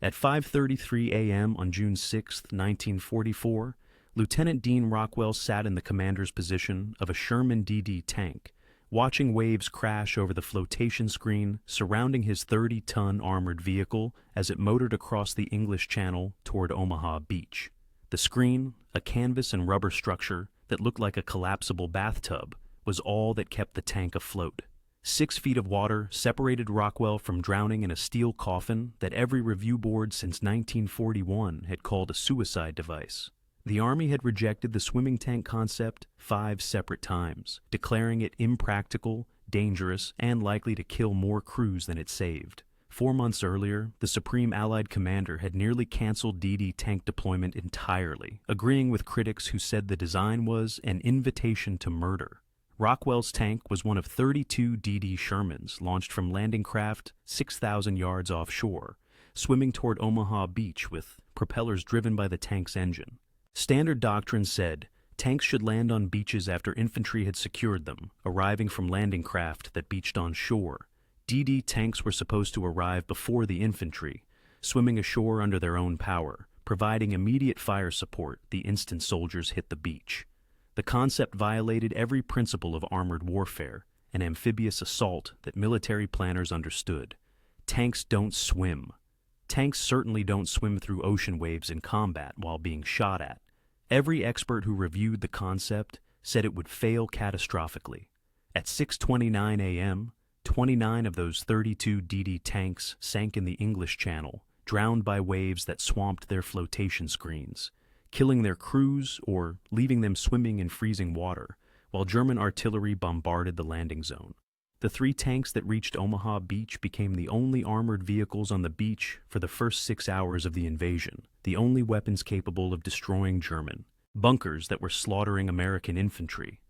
At 5:33 a.m. on June 6, 1944, Lieutenant Dean Rockwell sat in the commander's position of a Sherman DD tank, watching waves crash over the flotation screen surrounding his 30-ton armored vehicle as it motored across the English Channel toward Omaha Beach. The screen, a canvas and rubber structure that looked like a collapsible bathtub, was all that kept the tank afloat. 6 feet of water separated Rockwell from drowning in a steel coffin that every review board since 1941 had called a suicide device. The Army had rejected the swimming tank concept 5 separate times, declaring it impractical, dangerous, and likely to kill more crews than it saved. 4 months earlier, the Supreme Allied Commander had nearly canceled DD tank deployment entirely, agreeing with critics who said the design was an invitation to murder. Rockwell's tank was one of 32 DD Shermans launched from landing craft 6,000 yards offshore, swimming toward Omaha Beach with propellers driven by the tank's engine. Standard doctrine said tanks should land on beaches after infantry had secured them, arriving from landing craft that beached on shore. DD tanks were supposed to arrive before the infantry, swimming ashore under their own power, providing immediate fire support the instant soldiers hit the beach. The concept violated every principle of armored warfare, an amphibious assault that military planners understood. Tanks don't swim. Tanks certainly don't swim through ocean waves in combat while being shot at. Every expert who reviewed the concept said it would fail catastrophically. At 6:29 a.m., 29 of those 32 DD tanks sank in the English Channel, drowned by waves that swamped their flotation screens, killing their crews or leaving them swimming in freezing water, while German artillery bombarded the landing zone. The 3 tanks that reached Omaha Beach became the only armored vehicles on the beach for the first 6 hours of the invasion, the only weapons capable of destroying German bunkers that were slaughtering American infantry.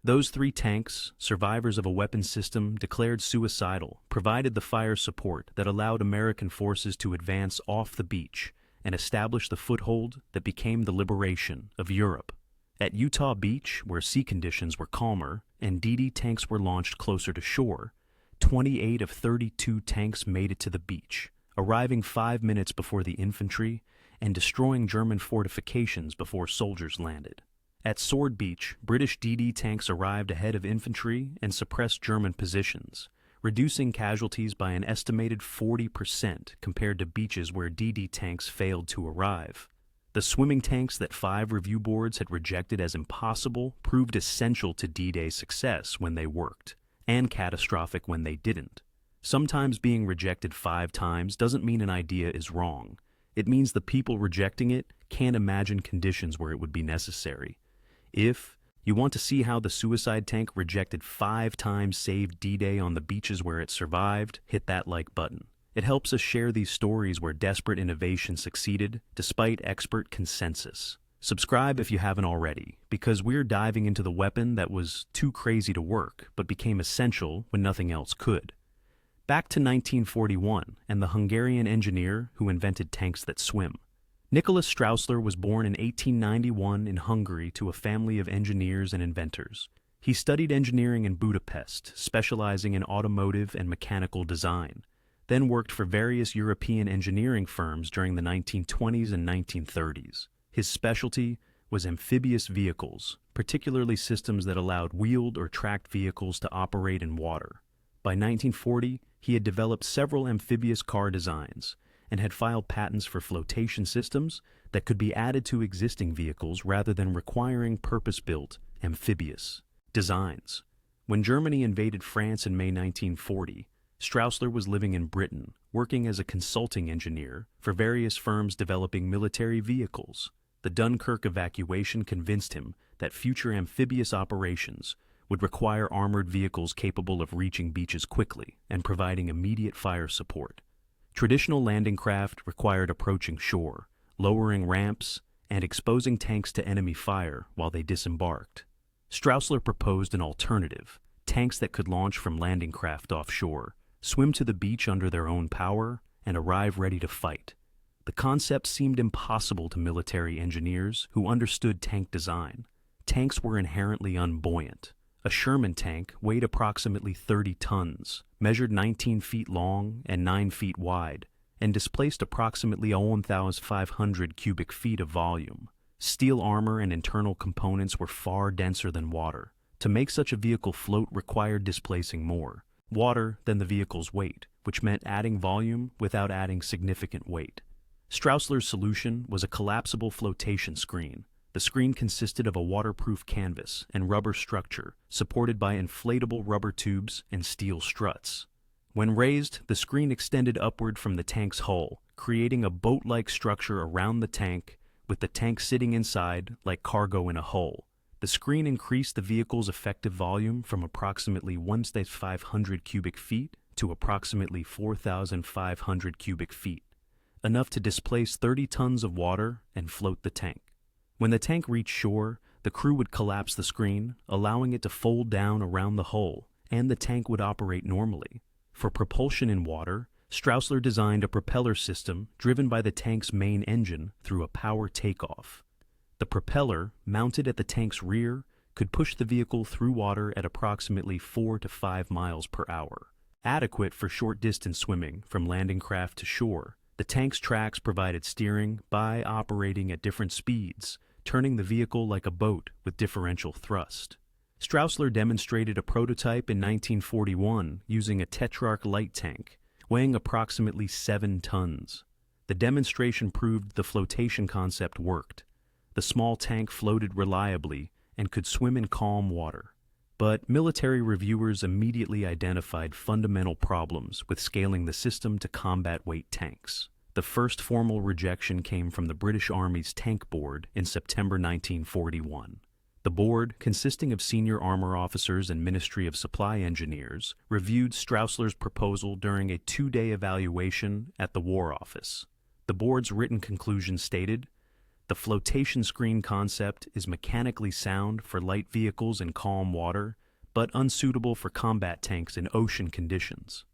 Those 3 tanks, survivors of a weapons system declared suicidal, provided the fire support that allowed American forces to advance off the beach and establish the foothold that became the liberation of Europe. At Utah Beach, where sea conditions were calmer and DD tanks were launched closer to shore, 28 of 32 tanks made it to the beach, arriving 5 minutes before the infantry and destroying German fortifications before soldiers landed. At Sword Beach, British DD tanks arrived ahead of infantry and suppressed German positions, reducing casualties by an estimated 40% compared to beaches where DD tanks failed to arrive. The swimming tanks that 5 review boards had rejected as impossible proved essential to D-Day success when they worked, and catastrophic when they didn't. Sometimes being rejected 5 times doesn't mean an idea is wrong. It means the people rejecting it can't imagine conditions where it would be necessary. If you want to see how the suicide tank rejected 5 times saved D-Day on the beaches where it survived, hit that like button. It helps us share these stories where desperate innovation succeeded despite expert consensus. Subscribe if you haven't already, because we're diving into the weapon that was too crazy to work but became essential when nothing else could. Back to 1941 and the Hungarian engineer who invented tanks that swim. Nicholas Straussler was born in 1891 in Hungary to a family of engineers and inventors. He studied engineering in Budapest, specializing in automotive and mechanical design, then worked for various European engineering firms during the 1920s and 1930s. His specialty was amphibious vehicles, particularly systems that allowed wheeled or tracked vehicles to operate in water. By 1940, he had developed several amphibious car designs and had filed patents for flotation systems that could be added to existing vehicles rather than requiring purpose-built, amphibious designs. When Germany invaded France in May 1940, Straussler was living in Britain, working as a consulting engineer for various firms developing military vehicles. The Dunkirk evacuation convinced him that future amphibious operations would require armored vehicles capable of reaching beaches quickly and providing immediate fire support. Traditional landing craft required approaching shore, lowering ramps, and exposing tanks to enemy fire while they disembarked. Straussler proposed an alternative: tanks that could launch from landing craft offshore, swim to the beach under their own power, and arrive ready to fight. The concept seemed impossible to military engineers who understood tank design. Tanks were inherently unbuoyant. A Sherman tank weighed approximately 30 tons, measured 19 feet long and 9 feet wide, and displaced approximately 1,500 cubic feet of volume. Steel armor and internal components were far denser than water. To make such a vehicle float required displacing more water than the vehicle's weight, which meant adding volume without adding significant weight. Straussler's solution was a collapsible flotation screen. The screen consisted of a waterproof canvas and rubber structure supported by inflatable rubber tubes and steel struts. When raised, the screen extended upward from the tank's hull, creating a boat-like structure around the tank, with the tank sitting inside like cargo in a hull. The screen increased the vehicle's effective volume from approximately 1,500 cubic feet to approximately 4,500 cubic feet, enough to displace 30 tons of water and float the tank. When the tank reached shore, the crew would collapse the screen, allowing it to fold down around the hull, and the tank would operate normally. For propulsion in water, Straussler designed a propeller system driven by the tank's main engine through a power takeoff. The propeller, mounted at the tank's rear, could push the vehicle through water at approximately 4 to 5 miles per hour. Adequate for short-distance swimming from landing craft to shore, the tank's tracks provided steering by operating at different speeds, turning the vehicle like a boat with differential thrust. Straussler demonstrated a prototype in 1941 using a Tetrarch light tank, weighing approximately 7 tons. The demonstration proved the flotation concept worked. The small tank floated reliably and could swim in calm water. But military reviewers immediately identified fundamental problems with scaling the system to combat-weight tanks. The first formal rejection came from the British Army's Tank Board in September 1941. The board, consisting of senior armor officers and Ministry of Supply engineers, reviewed Straussler's proposal during a 2-day evaluation at the War Office. The board's written conclusion stated, "The flotation screen concept is mechanically sound for light vehicles in calm water, but unsuitable for combat tanks in ocean conditions."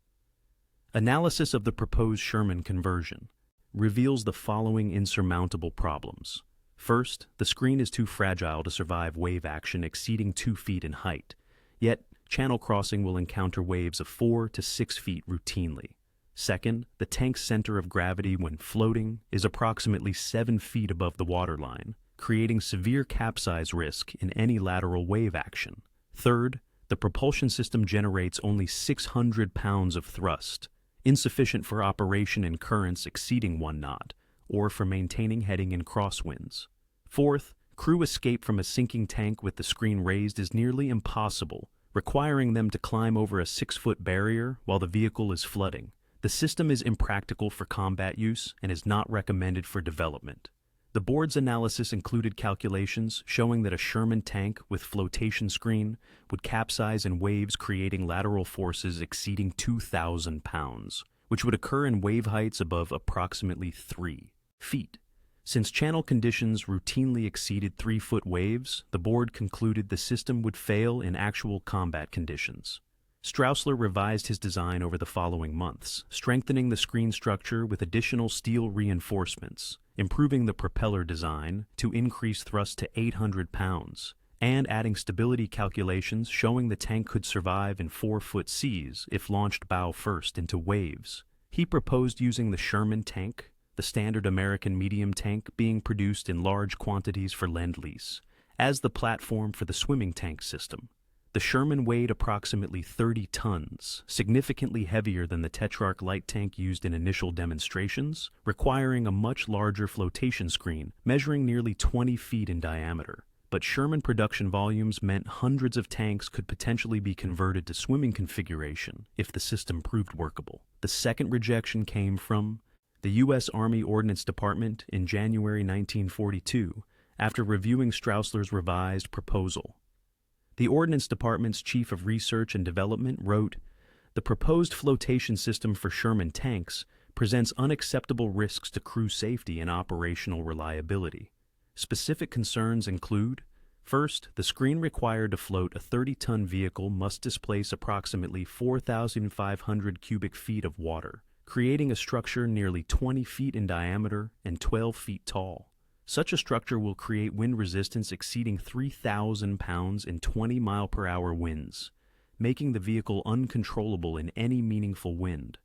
Analysis of the proposed Sherman conversion reveals the following insurmountable problems. First, the screen is too fragile to survive wave action exceeding 2 feet in height, yet channel crossing will encounter waves of 4 to 6 feet routinely. Second, the tank's center of gravity when floating is approximately 7 feet above the waterline, creating severe capsize risk in any lateral wave action. Third, the propulsion system generates only 600 pounds of thrust, insufficient for operation in currents exceeding 1 knot, or for maintaining heading in crosswinds. Fourth, crew escape from a sinking tank with the screen raised is nearly impossible, requiring them to climb over a 6-foot barrier while the vehicle is flooding. The system is impractical for combat use and is not recommended for development. The board's analysis included calculations showing that a Sherman tank with flotation screen would capsize in waves creating lateral forces exceeding 2,000 pounds, which would occur in wave heights above approximately 3 feet. Since channel conditions routinely exceeded 3-foot waves, the board concluded the system would fail in actual combat conditions. Straussler revised his design over the following months, strengthening the screen structure with additional steel reinforcements, improving the propeller design to increase thrust to 800 pounds, and adding stability calculations showing the tank could survive in 4-foot seas if launched bow first into waves. He proposed using the Sherman tank, the standard American medium tank being produced in large quantities for Lend-Lease, as the platform for the swimming tank system. The Sherman weighed approximately 30 tons, significantly heavier than the Tetrarch light tank used in initial demonstrations, requiring a much larger flotation screen measuring nearly 20 feet in diameter. But Sherman production volumes meant hundreds of tanks could potentially be converted to swimming configuration if the system proved workable. The second rejection came from the U.S. Army Ordnance Department in January 1942 after reviewing Straussler's revised proposal. The Ordnance Department's Chief of Research and Development wrote, "The proposed flotation system for Sherman tanks presents unacceptable risks to crew safety and operational reliability. Specific concerns include, first, the screen required to float a 30-ton vehicle must displace approximately 4,500 cubic feet of water, creating a structure nearly 20 feet in diameter and 12 feet tall. Such a structure will create wind resistance exceeding 3,000 pounds in 20-mile-per-hour winds, making the vehicle uncontrollable in any meaningful wind.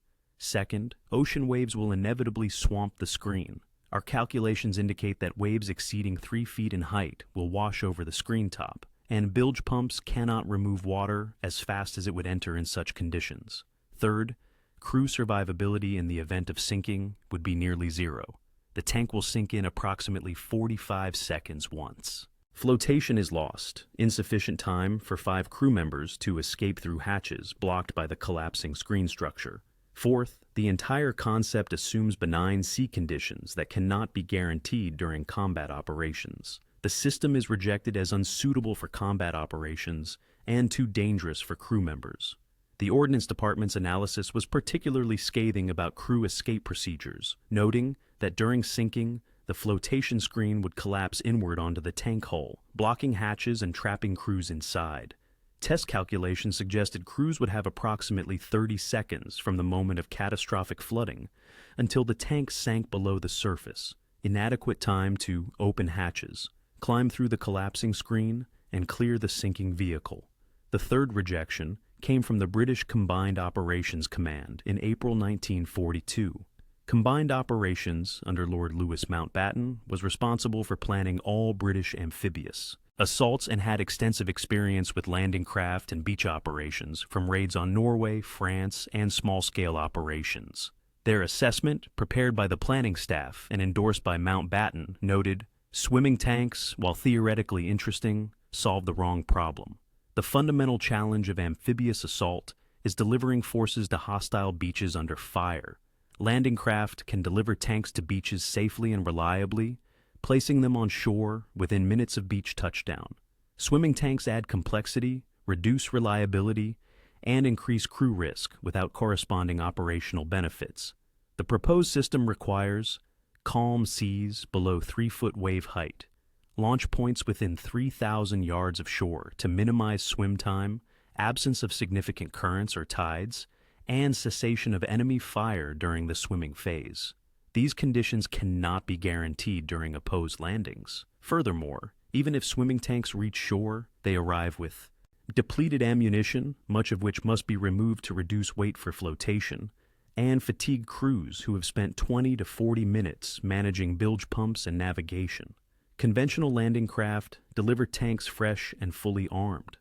Second, ocean waves will inevitably swamp the screen. Our calculations indicate that waves exceeding 3 feet in height will wash over the screen top, and bilge pumps cannot remove water as fast as it would enter in such conditions. Third, crew survivability in the event of sinking would be nearly zero. The tank will sink in approximately 45 seconds once. Flotation is lost, insufficient time for 5 crew members to escape through hatches blocked by the collapsing screen structure. Fourth, the entire concept assumes benign sea conditions that cannot be guaranteed during combat operations. The system is rejected as unsuitable for combat operations and too dangerous for crew members. The Ordnance Department's analysis was particularly scathing about crew escape procedures, noting that during sinking, the flotation screen would collapse inward onto the tank hull, blocking hatches and trapping crews inside. Test calculations suggested crews would have approximately 30 seconds from the moment of catastrophic flooding until the tank sank below the surface, inadequate time to open hatches, climb through the collapsing screen, and clear the sinking vehicle. The third rejection came from the British Combined Operations Command in April 1942. Combined Operations, under Lord Louis Mountbatten, was responsible for planning all British amphibious assaults and had extensive experience with landing craft and beach operations from raids on Norway, France, and small-scale operations. Their assessment, prepared by the planning staff and endorsed by Mountbatten, noted, "Swimming tanks, while theoretically interesting, solve the wrong problem. The fundamental challenge of amphibious assault is delivering forces to hostile beaches under fire. Landing craft can deliver tanks to beaches safely and reliably, placing them on shore within minutes of beach touchdown. Swimming tanks add complexity, reduce reliability, and increase crew risk without corresponding operational benefits. The proposed system requires calm seas below 3-foot wave height, launch points within 3,000 yards of shore to minimize swim time, absence of significant currents or tides, and cessation of enemy fire during the swimming phase. These conditions cannot be guaranteed during opposed landings. Furthermore, even if swimming tanks reach shore, they arrive with depleted ammunition, much of which must be removed to reduce weight for flotation, and fatigued crews who have spent 20 to 40 minutes managing bilge pumps and navigation. Conventional landing craft deliver tanks fresh and fully armed.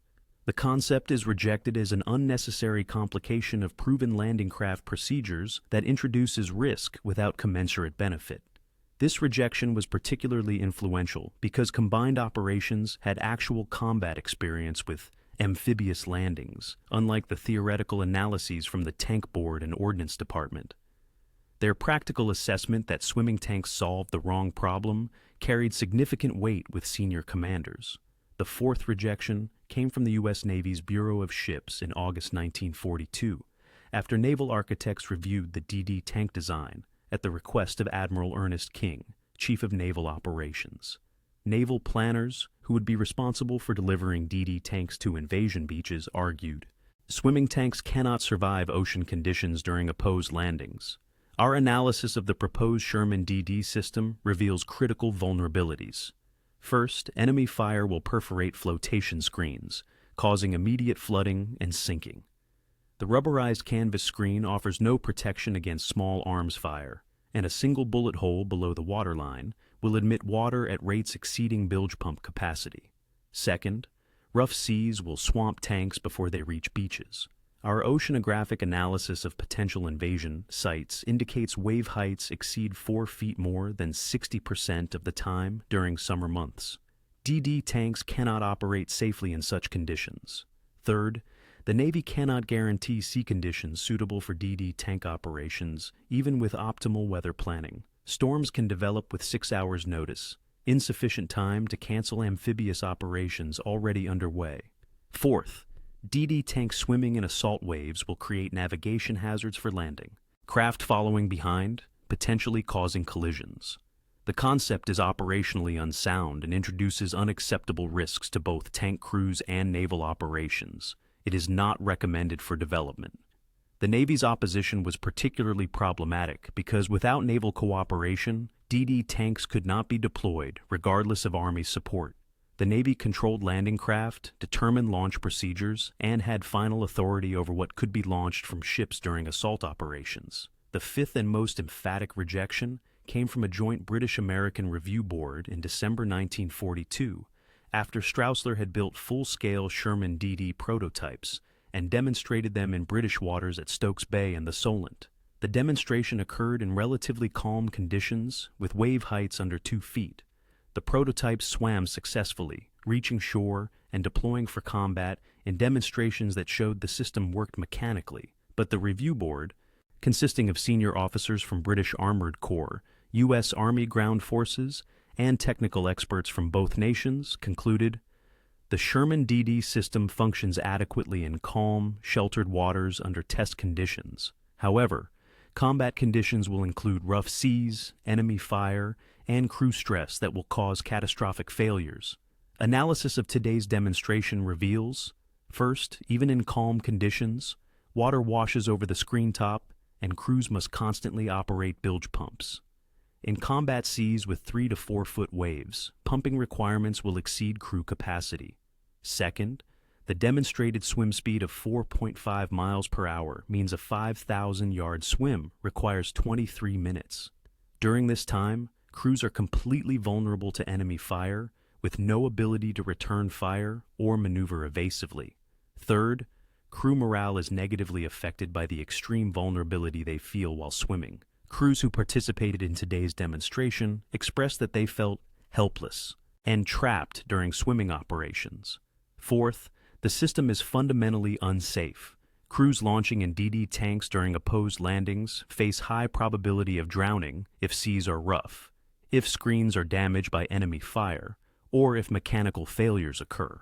The concept is rejected as an unnecessary complication of proven landing craft procedures that introduces risk without commensurate benefit. This rejection was particularly influential because Combined Operations had actual combat experience with amphibious landings, unlike the theoretical analyses from the Tank Board and Ordnance Department. Their practical assessment that swimming tanks solved the wrong problem carried significant weight with senior commanders. The fourth rejection came from the U.S. Navy's Bureau of Ships in August 1942, after naval architects reviewed the DD tank design at the request of Admiral Ernest King, Chief of Naval Operations. Naval planners, who would be responsible for delivering DD tanks to invasion beaches, argued, "Swimming tanks cannot survive ocean conditions during opposed landings. Our analysis of the proposed Sherman DD system reveals critical vulnerabilities. First, enemy fire will perforate flotation screens, causing immediate flooding and sinking. The rubberized canvas screen offers no protection against small arms fire, and a single bullet hole below the waterline will admit water at rates exceeding bilge pump capacity. Second, rough seas will swamp tanks before they reach beaches. Our oceanographic analysis of potential invasion sites indicates wave heights exceed 4 feet more than 60% of the time during summer months. DD tanks cannot operate safely in such conditions. Third, the Navy cannot guarantee sea conditions suitable for DD tank operations, even with optimal weather planning. Storms can develop with 6 hours' notice, insufficient time to cancel amphibious operations already underway. Fourth, DD tank swimming in assault waves will create navigation hazards for landing, craft following behind, potentially causing collisions. The concept is operationally unsound and introduces unacceptable risks to both tank crews and naval operations. It is not recommended for development. The Navy's opposition was particularly problematic because without naval cooperation, DD tanks could not be deployed regardless of Army support. The Navy controlled landing craft, determined launch procedures, and had final authority over what could be launched from ships during assault operations. The fifth and most emphatic rejection came from a joint British-American review board in December 1942, after Straussler had built full-scale Sherman DD prototypes and demonstrated them in British waters at Stokes Bay and the Solent. The demonstration occurred in relatively calm conditions with wave heights under 2 feet. The prototypes swam successfully, reaching shore and deploying for combat in demonstrations that showed the system worked mechanically, but the review board, consisting of senior officers from British Armored Corps, U.S. Army Ground Forces, and technical experts from both nations, concluded, "The Sherman DD system functions adequately in calm, sheltered waters under test conditions. However, combat conditions will include rough seas, enemy fire, and crew stress that will cause catastrophic failures. Analysis of today's demonstration reveals, first, even in calm conditions, water washes over the screen top, and crews must constantly operate bilge pumps. In combat seas with 3 to 4 foot waves, pumping requirements will exceed crew capacity. Second, the demonstrated swim speed of 4.5 miles per hour means a 5,000-yard swim requires 23 minutes. During this time, crews are completely vulnerable to enemy fire, with no ability to return fire or maneuver evasively. Third, crew morale is negatively affected by the extreme vulnerability they feel while swimming. Crews who participated in today's demonstration expressed that they felt helpless and trapped during swimming operations. Fourth, the system is fundamentally unsafe. Crews launching in DD tanks during opposed landings face high probability of drowning if seas are rough, if screens are damaged by enemy fire, or if mechanical failures occur.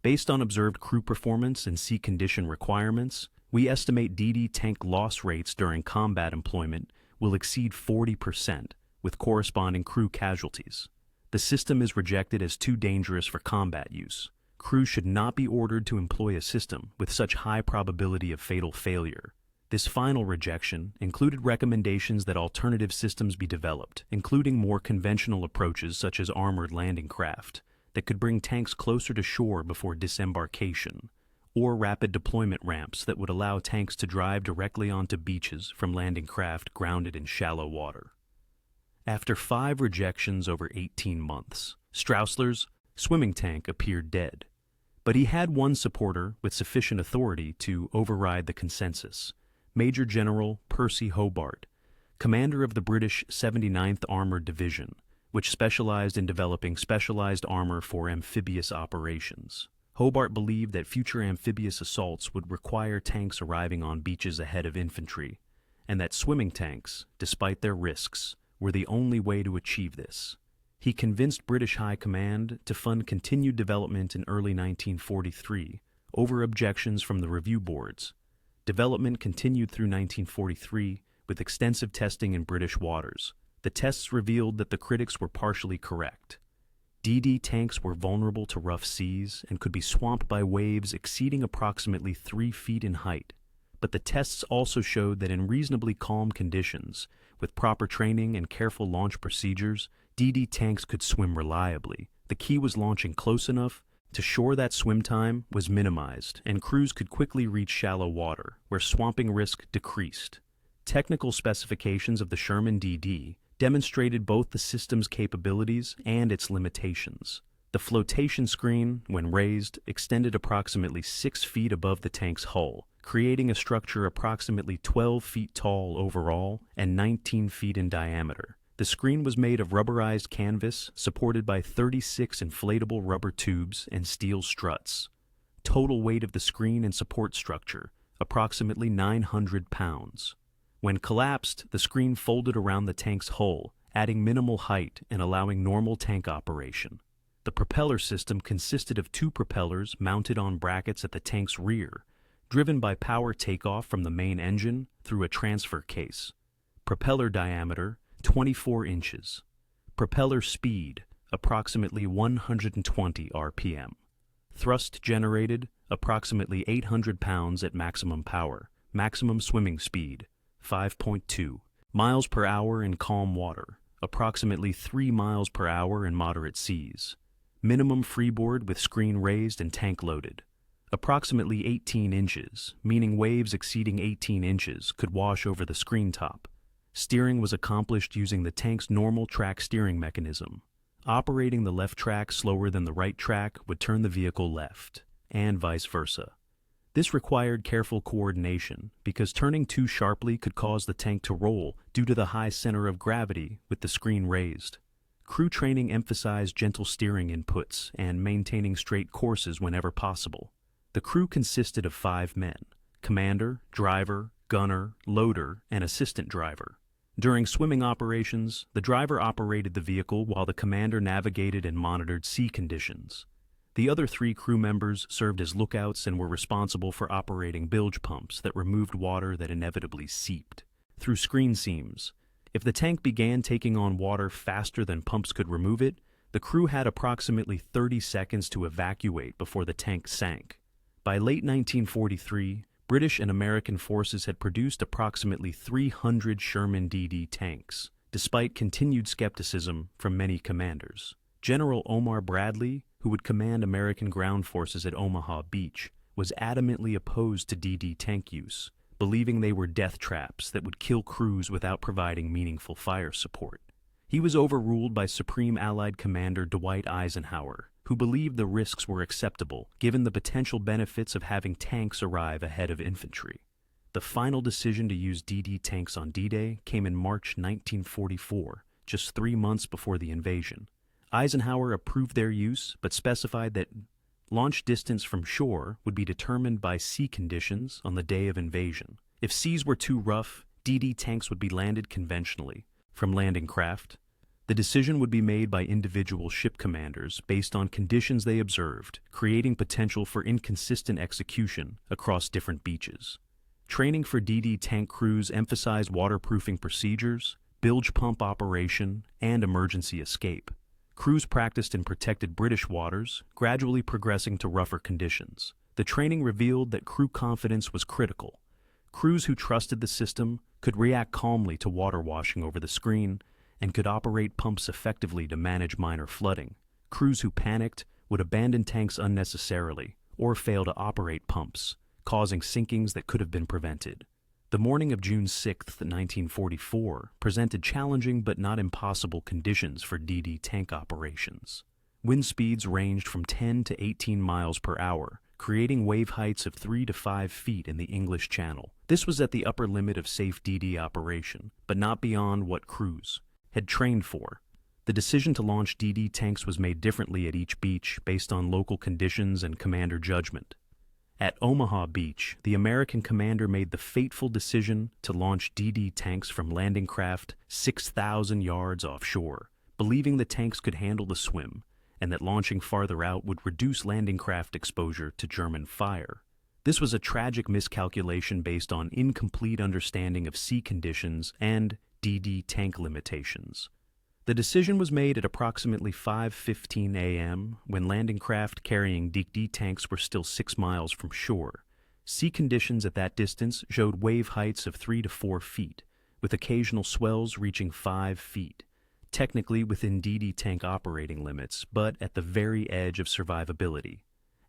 Based on observed crew performance and sea condition requirements, we estimate DD tank loss rates during combat employment will exceed 40%, with corresponding crew casualties. The system is rejected as too dangerous for combat use. Crews should not be ordered to employ a system with such high probability of fatal failure. This final rejection included recommendations that alternative systems be developed, including more conventional approaches such as armored landing craft that could bring tanks closer to shore before disembarkation, or rapid deployment ramps that would allow tanks to drive directly onto beaches from landing craft grounded in shallow water. After 5 rejections over 18 months, Straussler's swimming tank appeared dead, but he had one supporter with sufficient authority to override the consensus: Major General Percy Hobart, commander of the British 79th Armored Division, which specialized in developing specialized armor for amphibious operations. Hobart believed that future amphibious assaults would require tanks arriving on beaches ahead of infantry, and that swimming tanks, despite their risks, were the only way to achieve this. He convinced British High Command to fund continued development in early 1943 over objections from the review boards. Development continued through 1943 with extensive testing in British waters. The tests revealed that the critics were partially correct. DD tanks were vulnerable to rough seas and could be swamped by waves exceeding approximately 3 feet in height. But the tests also showed that in reasonably calm conditions, with proper training and careful launch procedures, DD tanks could swim reliably. The key was launching close enough to shore that swim time was minimized, and crews could quickly reach shallow water, where swamping risk decreased. Technical specifications of the Sherman DD demonstrated both the system's capabilities and its limitations. The flotation screen, when raised, extended approximately 6 feet above the tank's hull, creating a structure approximately 12 feet tall overall and 19 feet in diameter. The screen was made of rubberized canvas supported by 36 inflatable rubber tubes and steel struts. Total weight of the screen and support structure, approximately 900 pounds. When collapsed, the screen folded around the tank's hull, adding minimal height and allowing normal tank operation. The propeller system consisted of 2 propellers mounted on brackets at the tank's rear, driven by power takeoff from the main engine through a transfer case. Propeller diameter, 24 inches. Propeller speed, approximately 120 RPM. Thrust generated, approximately 800 pounds at maximum power. Maximum swimming speed, 5.2 miles per hour in calm water, approximately 3 miles per hour in moderate seas. Minimum freeboard with screen raised and tank loaded. Approximately 18 inches, meaning waves exceeding 18 inches could wash over the screen top. Steering was accomplished using the tank's normal track steering mechanism. Operating the left track slower than the right track would turn the vehicle left, and vice versa. This required careful coordination because turning too sharply could cause the tank to roll due to the high center of gravity with the screen raised. Crew training emphasized gentle steering inputs and maintaining straight courses whenever possible. The crew consisted of 5 men: commander, driver, gunner, loader, and assistant driver. During swimming operations, the driver operated the vehicle while the commander navigated and monitored sea conditions. The other 3 crew members served as lookouts and were responsible for operating bilge pumps that removed water that inevitably seeped through screen seams. If the tank began taking on water faster than pumps could remove it, the crew had approximately 30 seconds to evacuate before the tank sank. By late 1943, British and American forces had produced approximately 300 Sherman DD tanks, despite continued skepticism from many commanders. General Omar Bradley, who would command American ground forces at Omaha Beach, was adamantly opposed to DD tank use, believing they were death traps that would kill crews without providing meaningful fire support. He was overruled by Supreme Allied Commander Dwight Eisenhower, who believed the risks were acceptable given the potential benefits of having tanks arrive ahead of infantry. The final decision to use DD tanks on D-Day came in March 1944, just 3 months before the invasion. Eisenhower approved their use, but specified that launch distance from shore would be determined by sea conditions on the day of invasion. If seas were too rough, DD tanks would be landed conventionally, from landing craft. The decision would be made by individual ship commanders based on conditions they observed, creating potential for inconsistent execution across different beaches. Training for DD tank crews emphasized waterproofing procedures, bilge pump operation, and emergency escape. Crews practiced in protected British waters, gradually progressing to rougher conditions. The training revealed that crew confidence was critical. Crews who trusted the system could react calmly to water washing over the screen and could operate pumps effectively to manage minor flooding. Crews who panicked would abandon tanks unnecessarily or fail to operate pumps, causing sinkings that could have been prevented. The morning of June 6, 1944, presented challenging but not impossible conditions for DD tank operations. Wind speeds ranged from 10 to 18 miles per hour, creating wave heights of 3 to 5 feet in the English Channel. This was at the upper limit of safe DD operation, but not beyond what crews had trained for. The decision to launch DD tanks was made differently at each beach based on local conditions and commander judgment. At Omaha Beach, the American commander made the fateful decision to launch DD tanks from landing craft 6,000 yards offshore, believing the tanks could handle the swim and that launching farther out would reduce landing craft exposure to German fire. This was a tragic miscalculation based on incomplete understanding of sea conditions and DD tank limitations. The decision was made at approximately 5:15 a.m. when landing craft carrying DD tanks were still 6 miles from shore. Sea conditions at that distance showed wave heights of 3 to 4 feet, with occasional swells reaching 5 feet, technically within DD tank operating limits, but at the very edge of survivability.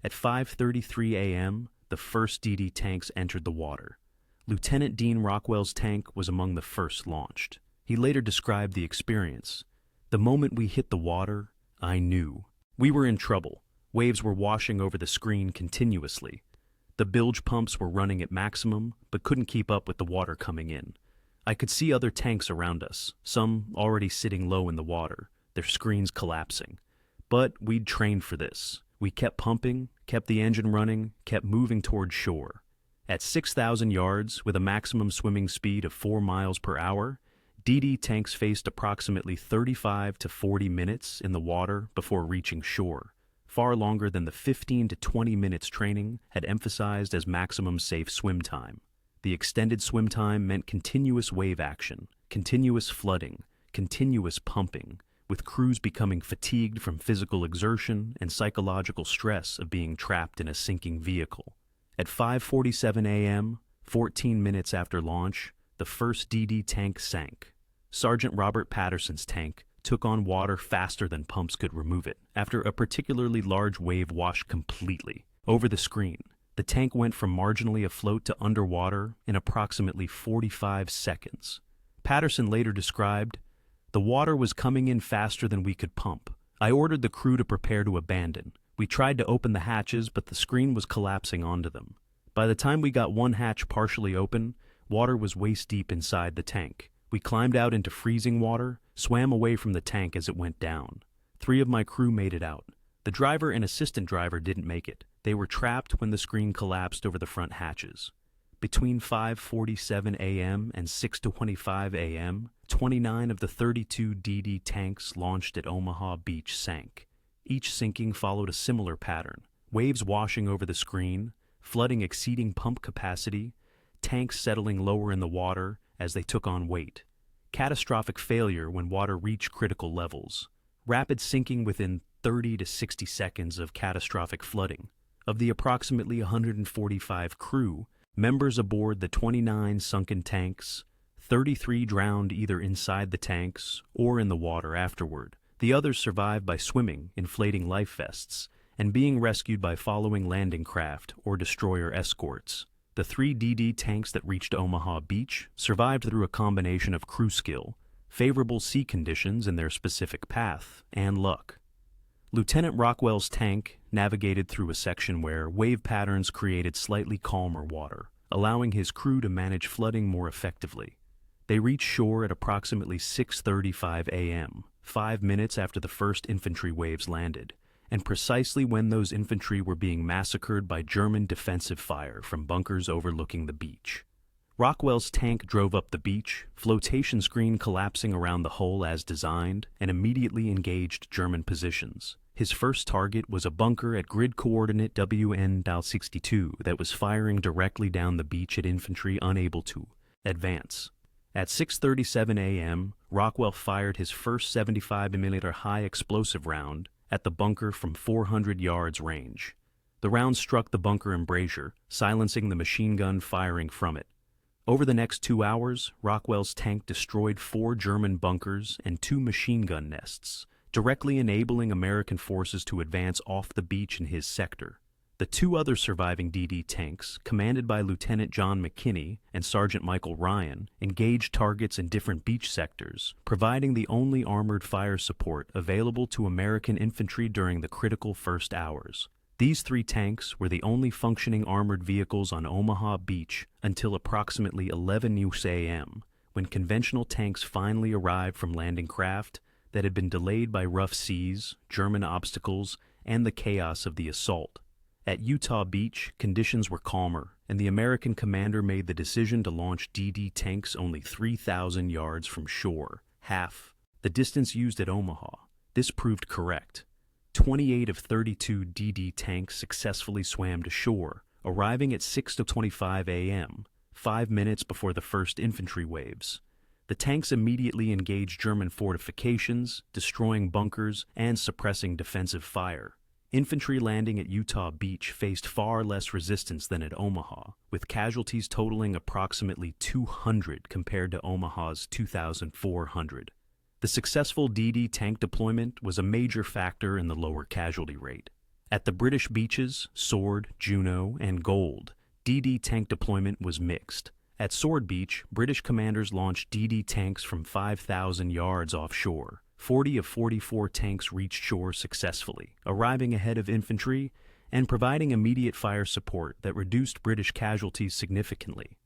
At 5:33 a.m., the first DD tanks entered the water. Lieutenant Dean Rockwell's tank was among the first launched. He later described the experience. "The moment we hit the water, I knew. We were in trouble. Waves were washing over the screen continuously. The bilge pumps were running at maximum, but couldn't keep up with the water coming in. I could see other tanks around us, some already sitting low in the water, their screens collapsing. But we'd trained for this. We kept pumping, kept the engine running, kept moving toward shore. At 6,000 yards, with a maximum swimming speed of 4 miles per hour, DD tanks faced approximately 35 to 40 minutes in the water before reaching shore, far longer than the 15 to 20 minutes training had emphasized as maximum safe swim time. The extended swim time meant continuous wave action, continuous flooding, continuous pumping, with crews becoming fatigued from physical exertion and psychological stress of being trapped in a sinking vehicle. At 5:47 a.m., 14 minutes after launch, the first DD tank sank. Sergeant Robert Patterson's tank took on water faster than pumps could remove it. After a particularly large wave washed completely over the screen, the tank went from marginally afloat to underwater in approximately 45 seconds. Patterson later described, "The water was coming in faster than we could pump. I ordered the crew to prepare to abandon. We tried to open the hatches, but the screen was collapsing onto them. By the time we got one hatch partially open, water was waist-deep inside the tank. We climbed out into freezing water, swam away from the tank as it went down. 3 of my crew made it out. The driver and assistant driver didn't make it. They were trapped when the screen collapsed over the front hatches. Between 5:47 a.m. and 6:25 a.m., 29 of the 32 DD tanks launched at Omaha Beach sank. Each sinking followed a similar pattern: waves washing over the screen, flooding exceeding pump capacity, tanks settling lower in the water as they took on weight, catastrophic failure when water reached critical levels, rapid sinking within 30 to 60 seconds of catastrophic flooding. Of the approximately 145 crew, members aboard the 29 sunken tanks, 33 drowned either inside the tanks or in the water afterward. The others survived by swimming, inflating life vests, and being rescued by following landing craft or destroyer escorts. The 3 DD tanks that reached Omaha Beach survived through a combination of crew skill, favorable sea conditions in their specific path, and luck. Lieutenant Rockwell's tank navigated through a section where wave patterns created slightly calmer water, allowing his crew to manage flooding more effectively. They reached shore at approximately 6:35 a.m., 5 minutes after the first infantry waves landed, and precisely when those infantry were being massacred by German defensive fire from bunkers overlooking the beach. Rockwell's tank drove up the beach, flotation screen collapsing around the hull as designed, and immediately engaged German positions. His first target was a bunker at grid coordinate WW2 that was firing directly down the beach at infantry unable to advance. At 6:37 a.m., Rockwell fired his first 75mm high explosive round at the bunker from 400 yards range. The round struck the bunker embrasure, silencing the machine gun firing from it. Over the next 2 hours, Rockwell's tank destroyed 4 German bunkers and 2 machine gun nests, directly enabling American forces to advance off the beach in his sector. The 2 other surviving DD tanks, commanded by Lieutenant John McKinney and Sergeant Michael Ryan, engaged targets in different beach sectors, providing the only armored fire support available to American infantry during the critical first hours. These 3 tanks were the only functioning armored vehicles on Omaha Beach until approximately 11 a.m., when conventional tanks finally arrived from landing craft that had been delayed by rough seas, German obstacles, and the chaos of the assault. At Utah Beach, conditions were calmer, and the American commander made the decision to launch DD tanks only 3,000 yards from shore, half the distance used at Omaha. This proved correct. 28 of 32 DD tanks successfully swam to shore, arriving at 6:25 a.m., 5 minutes before the first infantry waves. The tanks immediately engaged German fortifications, destroying bunkers and suppressing defensive fire. Infantry landing at Utah Beach faced far less resistance than at Omaha, with casualties totaling approximately 200 compared to Omaha's 2,400. The successful DD tank deployment was a major factor in the lower casualty rate. At the British beaches, Sword, Juno, and Gold, DD tank deployment was mixed. At Sword Beach, British commanders launched DD tanks from 5,000 yards offshore. 40 of 44 tanks reached shore successfully, arriving ahead of infantry and providing immediate fire support that reduced British casualties significantly.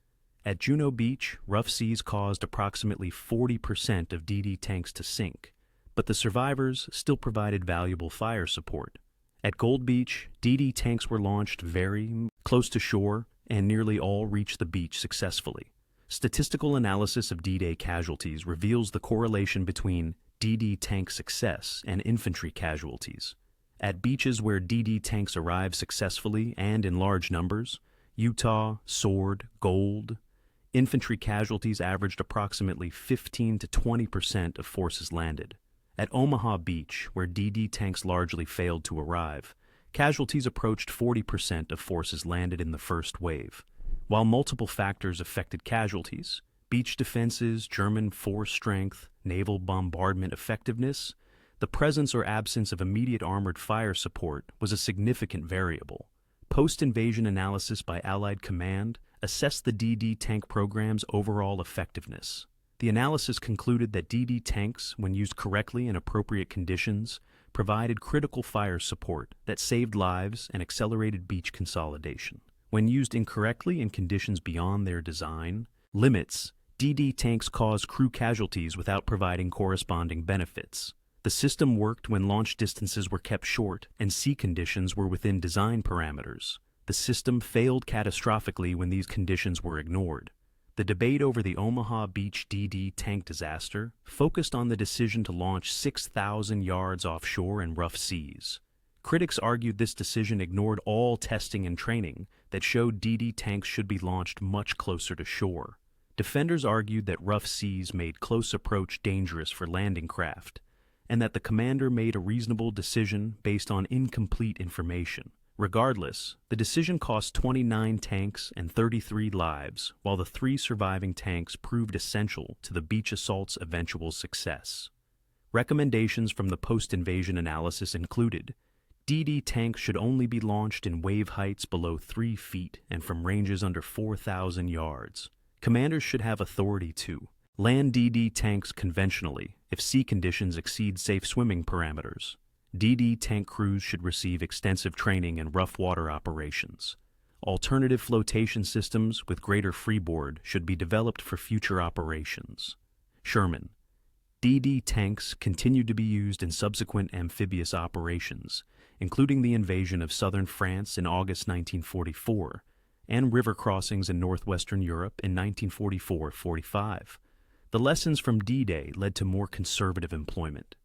At Juno Beach, rough seas caused approximately 40% of DD tanks to sink, but the survivors still provided valuable fire support. At Gold Beach, DD tanks were launched very close to shore, and nearly all reached the beach successfully. Statistical analysis of D-Day casualties reveals the correlation between DD tank success and infantry casualties. At beaches where DD tanks arrived successfully and in large numbers, Utah, Sword, Gold, infantry casualties averaged approximately 15 to 20% of forces landed. At Omaha Beach, where DD tanks largely failed to arrive, casualties approached 40% of forces landed in the first wave. While multiple factors affected casualties, beach defenses, German force strength, naval bombardment effectiveness, the presence or absence of immediate armored fire support was a significant variable. Post-invasion analysis by Allied Command assessed the DD tank program's overall effectiveness. The analysis concluded that DD tanks, when used correctly in appropriate conditions, provided critical fire support that saved lives and accelerated beach consolidation. When used incorrectly in conditions beyond their design limits, DD tanks caused crew casualties without providing corresponding benefits. The system worked when launch distances were kept short and sea conditions were within design parameters. The system failed catastrophically when these conditions were ignored. The debate over the Omaha Beach DD tank disaster focused on the decision to launch 6,000 yards offshore in rough seas. Critics argued this decision ignored all testing and training that showed DD tanks should be launched much closer to shore. Defenders argued that rough seas made close approach dangerous for landing craft, and that the commander made a reasonable decision based on incomplete information. Regardless, the decision cost 29 tanks and 33 lives, while the 3 surviving tanks proved essential to the beach assault's eventual success. Recommendations from the post-invasion analysis included: DD tanks should only be launched in wave heights below 3 feet and from ranges under 4,000 yards. Commanders should have authority to land DD tanks conventionally if sea conditions exceed safe swimming parameters. DD tank crews should receive extensive training in rough water operations. Alternative flotation systems with greater freeboard should be developed for future operations. Sherman. DD tanks continued to be used in subsequent amphibious operations, including the invasion of southern France in August 1944 and river crossings in northwestern Europe in 1944-45. The lessons from D-Day led to more conservative employment.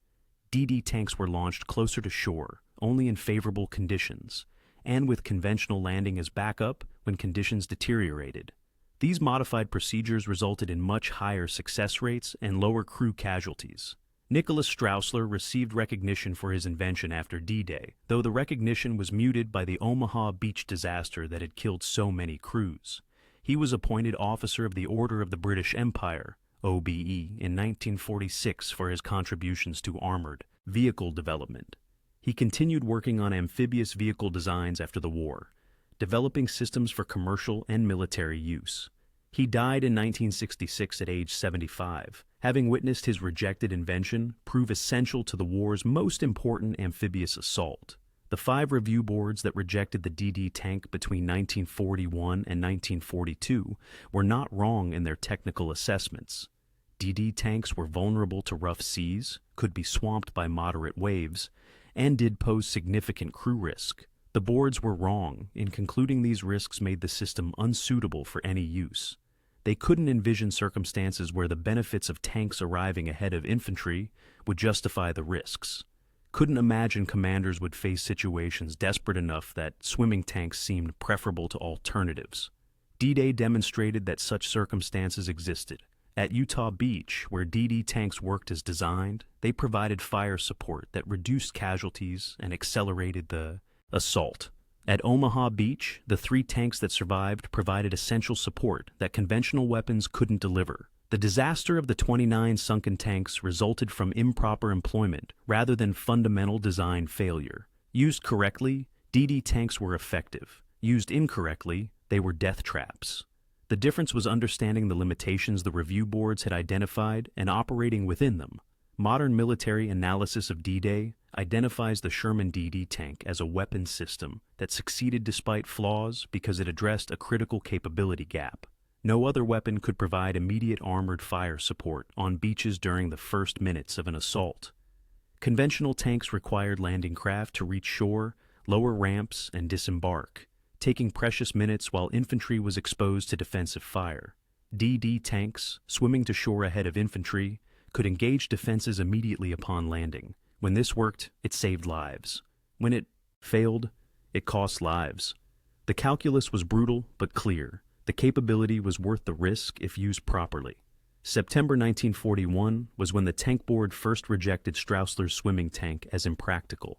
DD tanks were launched closer to shore, only in favorable conditions, and with conventional landing as backup when conditions deteriorated. These modified procedures resulted in much higher success rates and lower crew casualties. Nicholas Straussler received recognition for his invention after D-Day, though the recognition was muted by the Omaha Beach disaster that had killed so many crews. He was appointed Officer of the Order of the British Empire, OBE, in 1946 for his contributions to armored vehicle development. He continued working on amphibious vehicle designs after the war, developing systems for commercial and military use. He died in 1966 at age 75, having witnessed his rejected invention prove essential to the war's most important amphibious assault. The 5 review boards that rejected the DD tank between 1941 and 1942 were not wrong in their technical assessments. DD tanks were vulnerable to rough seas, could be swamped by moderate waves, and did pose significant crew risk. The boards were wrong in concluding these risks made the system unsuitable for any use. They couldn't envision circumstances where the benefits of tanks arriving ahead of infantry would justify the risks. Couldn't imagine commanders would face situations desperate enough that swimming tanks seemed preferable to alternatives. D-Day demonstrated that such circumstances existed. At Utah Beach, where DD tanks worked as designed, they provided fire support that reduced casualties and accelerated the assault. At Omaha Beach, the 3 tanks that survived provided essential support that conventional weapons couldn't deliver. The disaster of the 29 sunken tanks resulted from improper employment rather than fundamental design failure. Used correctly, DD tanks were effective. Used incorrectly, they were death traps. The difference was understanding the limitations the review boards had identified and operating within them. Modern military analysis of D-Day identifies the Sherman DD tank as a weapon system that succeeded despite flaws because it addressed a critical capability gap. No other weapon could provide immediate armored fire support on beaches during the first minutes of an assault. Conventional tanks required landing craft to reach shore, lower ramps, and disembark, taking precious minutes while infantry was exposed to defensive fire. DD tanks, swimming to shore ahead of infantry, could engage defenses immediately upon landing. When this worked, it saved lives. When it failed, it cost lives. The calculus was brutal but clear. The capability was worth the risk if used properly. September 1941 was when the tank board first rejected Straussler's swimming tank as impractical.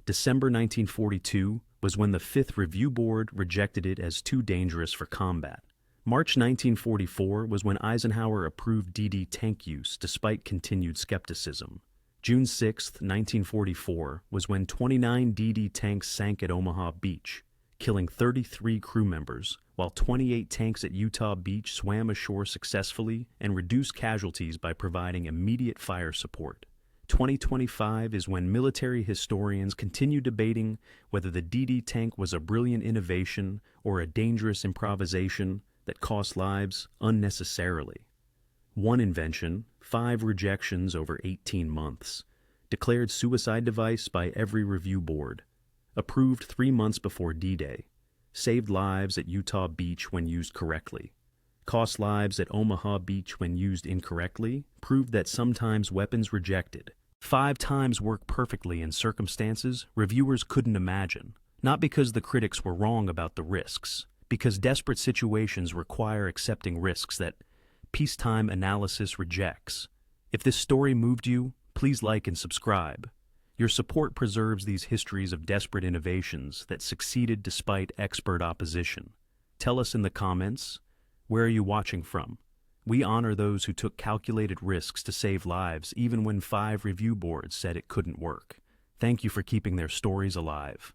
December 1942 was when the 5th Review Board rejected it as too dangerous for combat. March 1944 was when Eisenhower approved DD tank use despite continued skepticism. June 6, 1944 was when 29 DD tanks sank at Omaha Beach, killing 33 crew members, while 28 tanks at Utah Beach swam ashore successfully and reduced casualties by providing immediate fire support. 2025 is when military historians continue debating whether the DD tank was a brilliant innovation or a dangerous improvisation that cost lives unnecessarily. One invention, 5 rejections over 18 months. Declared suicide device by every review board. Approved 3 months before D-Day. Saved lives at Utah Beach when used correctly. Cost lives at Omaha Beach when used incorrectly. Proved that sometimes weapons rejected. 5 times work perfectly in circumstances reviewers couldn't imagine. Not because the critics were wrong about the risks, because desperate situations require accepting risks that peacetime analysis rejects. If this story moved you, please like and subscribe. Your support preserves these histories of desperate innovations that succeeded despite expert opposition. Tell us in the comments, where are you watching from? We honor those who took calculated risks to save lives even when 5 review boards said it couldn't work. Thank you for keeping their stories alive.